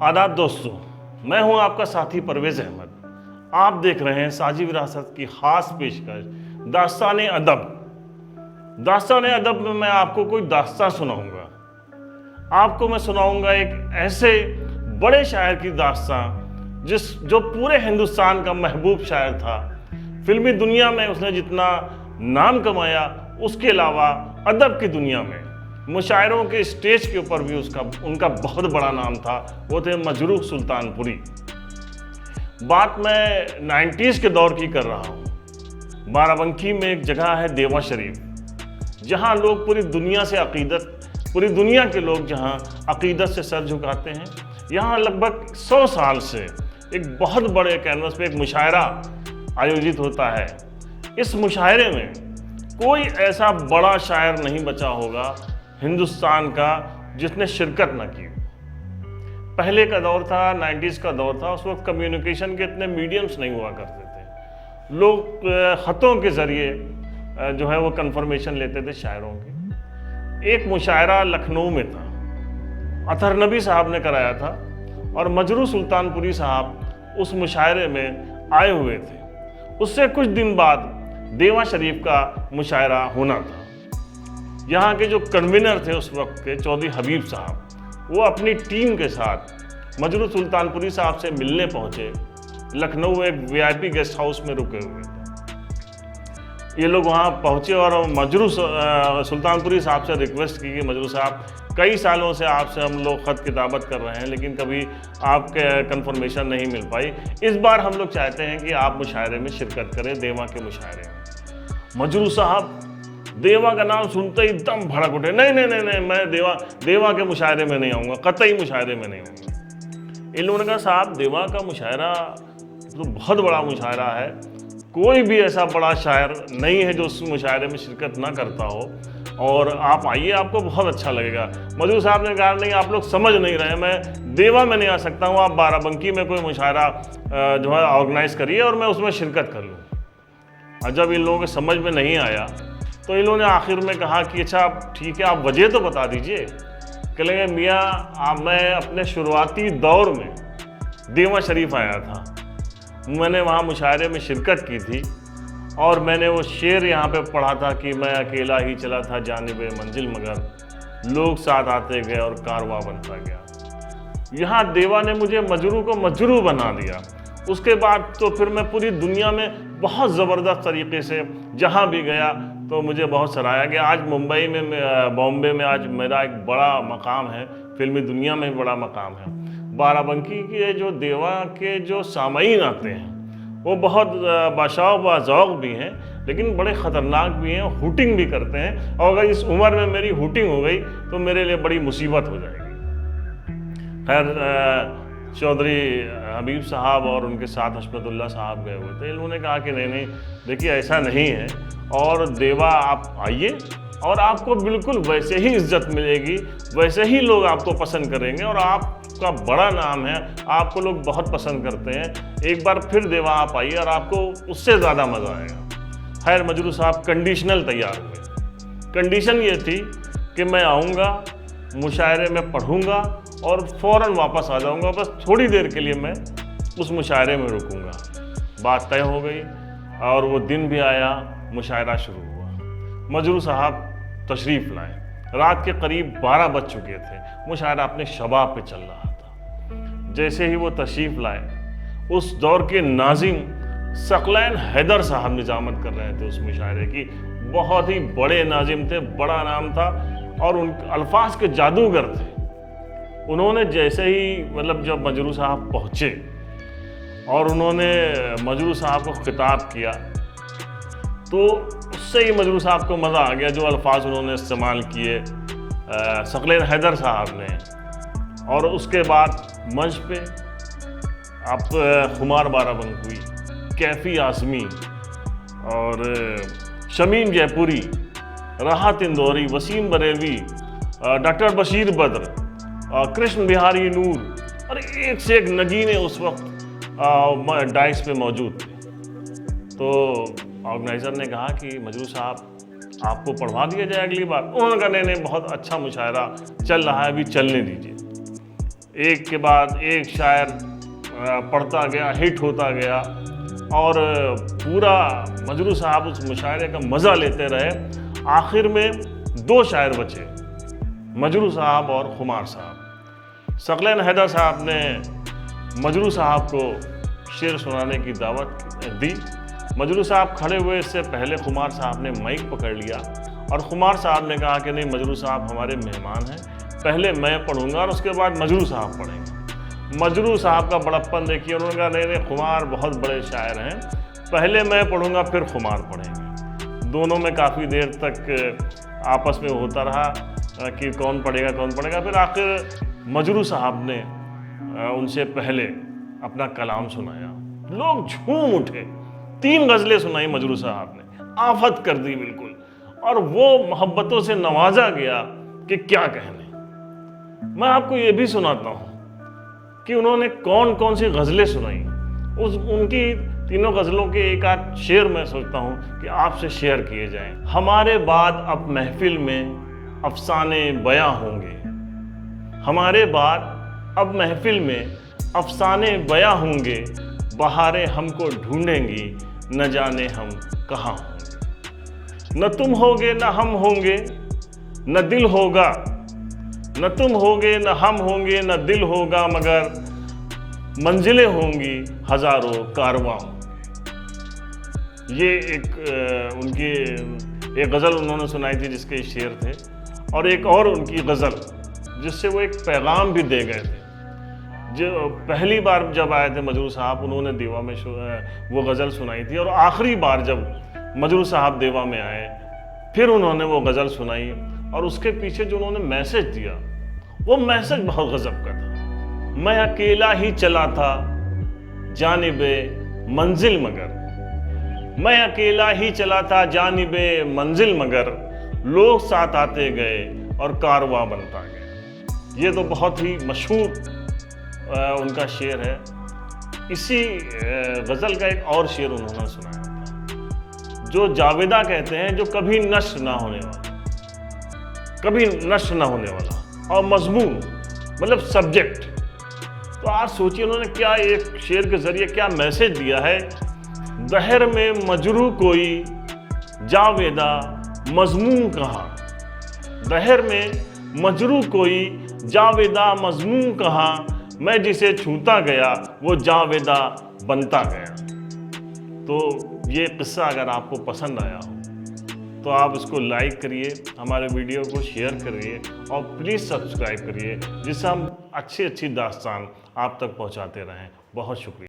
आदाब दोस्तों, मैं हूं आपका साथी परवेज अहमद। आप देख रहे हैं साझी विरासत की खास पेशकश दास्तान अदब। दास्तान अदब में मैं आपको कोई दास्तान सुनाऊंगा। आपको मैं सुनाऊंगा एक ऐसे बड़े शायर की दास्तान जो पूरे हिंदुस्तान का महबूब शायर था। फिल्मी दुनिया में उसने जितना नाम कमाया, उसके अलावा अदब की दुनिया में मुशायरों के स्टेज के ऊपर भी उनका बहुत बड़ा नाम था। वो थे मजरूह सुल्तानपुरी। बात मैं 90s के दौर की कर रहा हूँ। बाराबंकी में एक जगह है देवा शरीफ, जहाँ लोग पूरी दुनिया के लोग जहाँ अकीदत से सर झुकाते हैं। यहाँ लगभग 100 साल से एक बहुत बड़े कैनवस पे एक मुशायरा आयोजित होता है। इस मुशायरे में कोई ऐसा बड़ा शायर नहीं बचा होगा हिंदुस्तान का जिसने शिरकत न की। पहले का दौर था, 90s का दौर था। उस वक्त कम्युनिकेशन के इतने मीडियम्स नहीं हुआ करते थे। लोग खतों के ज़रिए जो है वो कंफर्मेशन लेते थे शायरों की। एक मुशायरा लखनऊ में था, अतहर नबी साहब ने कराया था और मजरूह सुल्तानपुरी साहब उस मुशायरे में आए हुए थे। उससे कुछ दिन बाद देवा शरीफ का मुशायरा होना था। यहाँ के जो कन्वीनर थे उस वक्त के, चौधरी हबीब साहब, वो अपनी टीम के साथ मजरूह सुल्तानपुरी साहब से मिलने पहुँचे। लखनऊ एक VIP गेस्ट हाउस में रुके हुए थे। ये लोग वहाँ पहुँचे और मजरूह सुल्तानपुरी साहब से रिक्वेस्ट की कि मजरूह साहब, कई सालों से आपसे हम लोग ख़त किताबत कर रहे हैं, लेकिन कभी आपके कंफर्मेशन नहीं मिल पाई। इस बार हम लोग चाहते हैं कि आप मुशायरे में शिरकत करें, देवा के मुशायरे में। मजरूह साहब देवा का नाम सुनते ही दम भड़क उठे। नहीं, मैं देवा के मुशायरे में नहीं आऊँगा, कतई मुशायरे में नहीं आऊँगा। इन लोगों ने कहा, साहब देवा का मुशायरा तो बहुत बड़ा मुशायरा है, कोई भी ऐसा बड़ा शायर नहीं है जो उस मुशायरे में शिरकत ना करता हो, और आप आइए, आपको बहुत अच्छा लगेगा। मजरूह साहब ने कहा, नहीं आप लोग समझ नहीं रहे, मैं देवा में नहीं आ सकता हूँ, आप बाराबंकी में कोई मुशायरा जो है ऑर्गेनाइज़ करिए और मैं उसमें शिरकत कर लूँ। और जब इन लोगों के समझ में नहीं आया तो इन लोगों ने आखिर में कहा कि अच्छा ठीक है, आप वजह तो बता दीजिए। कहेंगे, मियाँ मैं अपने शुरुआती दौर में देवा शरीफ आया था, मैंने वहाँ मुशायरे में शिरकत की थी और मैंने वो शेर यहाँ पे पढ़ा था कि मैं अकेला ही चला था जानिबे मंजिल, मगर लोग साथ आते गए और कारवां बनता गया। यहाँ देवा ने मुझे मजरूह को मजरूह बना दिया। उसके बाद तो फिर मैं पूरी दुनिया में बहुत ज़बरदस्त तरीके से जहाँ भी गया तो मुझे बहुत सराहा गया। आज मुंबई में, बॉम्बे में आज मेरा एक बड़ा मकाम है, फिल्मी दुनिया में बड़ा मकाम है। बाराबंकी के जो देवा के जो सामईन आते हैं वो बहुत बाशौक़ बाज़ौक़ भी हैं, लेकिन बड़े ख़तरनाक भी हैं, हुटिंग भी करते हैं। और अगर इस उम्र में मेरी हुटिंग हो गई तो मेरे लिए बड़ी मुसीबत हो जाएगी। खैर, चौधरी हबीब साहब और उनके साथ हशमतुल्लाह साहब गए हुए थे। इन्होंने कहा कि नहीं, देखिए ऐसा नहीं है, और देवा आप आइए और आपको बिल्कुल वैसे ही इज्जत मिलेगी, वैसे ही लोग आपको पसंद करेंगे, और आपका बड़ा नाम है, आपको लोग बहुत पसंद करते हैं। एक बार फिर देवा आप आइए और आपको उससे ज़्यादा मज़ा आएगा। खैर, मजरूह साहब कंडीशनल तैयार हुए। कंडीशन ये थी कि मैं आऊँगा, मुशायरे में पढ़ूँगा और फ़ौरन वापस आ जाऊँगा, बस थोड़ी देर के लिए मैं उस मुशायरे में रुकूँगा। बात तय हो गई और वो दिन भी आया, मुशायरा शुरू हुआ। मजरूह साहब तशरीफ़ लाए। रात के करीब 12 बज चुके थे, मुशायरा अपने शबाब पे चल रहा था। जैसे ही वो तशरीफ़ लाए, उस दौर के नाज़िम सकलैन हैदर साहब निजामत कर रहे थे उस मुशायरे की। बहुत ही बड़े नाज़िम थे, बड़ा नाम था और उन अल्फाज के जादूगर थे। उन्होंने जैसे ही जब मजरूह साहब पहुँचे और उन्होंने मजरूह साहब को खिताब किया, तो उससे ही मजरूह साहब को मज़ा आ गया। जो अल्फाज उन्होंने इस्तेमाल किए सकलैन हैदर साहब ने, और उसके बाद मंच पे आप खुमार बाराबंकी, कैफ़ी आज़मी और शमीम जयपुरी, राहत इंदौरी, वसीम बरेलवी, डॉक्टर बशीर बद्र, कृष्ण बिहारी नूर, और एक से एक नगीने उस वक्त डाइस पे मौजूद थे। तो ऑर्गेनाइज़र ने कहा कि मजरूह साहब आपको पढ़वा दिया जाए अगली बार। उन्होंने कहा नहीं, बहुत अच्छा मुशायरा चल रहा है, अभी चलने दीजिए। एक के बाद एक शायर पढ़ता गया, हिट होता गया और पूरा मजरू साहब उस मुशायरे का मज़ा लेते रहे। आखिर में 2 शायर बचे, मजरू साहब और खुमार साहब। सकलैन हैदर साहब ने मजरू साहब को शेर सुनाने की दावत दी। मजरू साहब खड़े हुए, इससे पहले खुमार साहब ने माइक पकड़ लिया और खुमार साहब ने कहा कि नहीं, मजरू साहब हमारे मेहमान हैं, पहले मैं पढ़ूंगा और उसके बाद मजरू साहब पढ़ेंगे। मजरू साहब का बड़प्पन देखिए, उन्होंने कहा नहीं नहीं, खुमार बहुत बड़े शायर हैं, पहले मैं पढ़ूंगा फिर खुमार पढ़ेंगे। दोनों में काफ़ी देर तक आपस में होता रहा कि कौन पढ़ेगा। फिर आखिर मजरू साहब ने उनसे पहले अपना कलाम सुनाया। लोग झूम उठे। 3 गज़लें सुनाई मजरू साहब ने, आफत कर दी बिल्कुल, और वो मोहब्बतों से नवाजा गया कि क्या कहने। मैं आपको ये भी सुनाता हूँ कि उन्होंने कौन कौन सी गज़लें सुनाई। उनकी तीनों गज़लों के एक आध शेर मैं सोचता हूँ कि आपसे शेयर किए जाएं। हमारे बाद अब महफिल में अफसाने बयां होंगे, हमारे बाद अब महफिल में अफसाने बयां होंगे, बहारें हमको ढूंढेंगी, न जाने हम कहाँ होंगे। न तुम होगे न हम होंगे, न दिल होगा, न तुम होगे न हम होंगे, न दिल होगा, मगर मंजिलें होंगी हजारों कारवां। ये उनकी एक गज़ल उन्होंने सुनाई थी जिसके शेर थे, और एक और उनकी गज़ल जिससे वो एक पैगाम भी दे गए थे। जो पहली बार जब आए थे मजरू साहब, उन्होंने देवा में वो गज़ल सुनाई थी, और आखिरी बार जब मजरू साहब देवा में आए फिर उन्होंने वो गज़ल सुनाई, और उसके पीछे जो उन्होंने मैसेज दिया, वो मैसेज बहुत गज़ब का था। मैं अकेला ही चला था जानिबे मंजिल मगर, मैं अकेला ही चला था जानिबे मंजिल मगर, लोग साथ आते गए और कारवां बनता गया। ये तो बहुत ही मशहूर उनका शेर है। इसी गज़ल का एक और शेर उन्होंने सुनाया था, जो जावेदा कहते हैं, जो कभी नष्ट ना होने वाला, कभी नष्ट ना होने वाला, और मजमून मतलब सब्जेक्ट। तो आप सोचिए उन्होंने क्या एक शेर के ज़रिए क्या मैसेज दिया है। दहर में मजरू कोई जावेदा मजमून कहा, दहर में मजरू कोई जावेदा मजमून कहा, मैं जिसे छूता गया वो जावेदा बनता गया। तो ये किस्सा अगर आपको पसंद आया हो तो आप इसको लाइक करिए, हमारे वीडियो को शेयर करिए, और प्लीज़ सब्सक्राइब करिए, जिससे हम अच्छी दास्तान आप तक पहुंचाते रहें। बहुत शुक्रिया।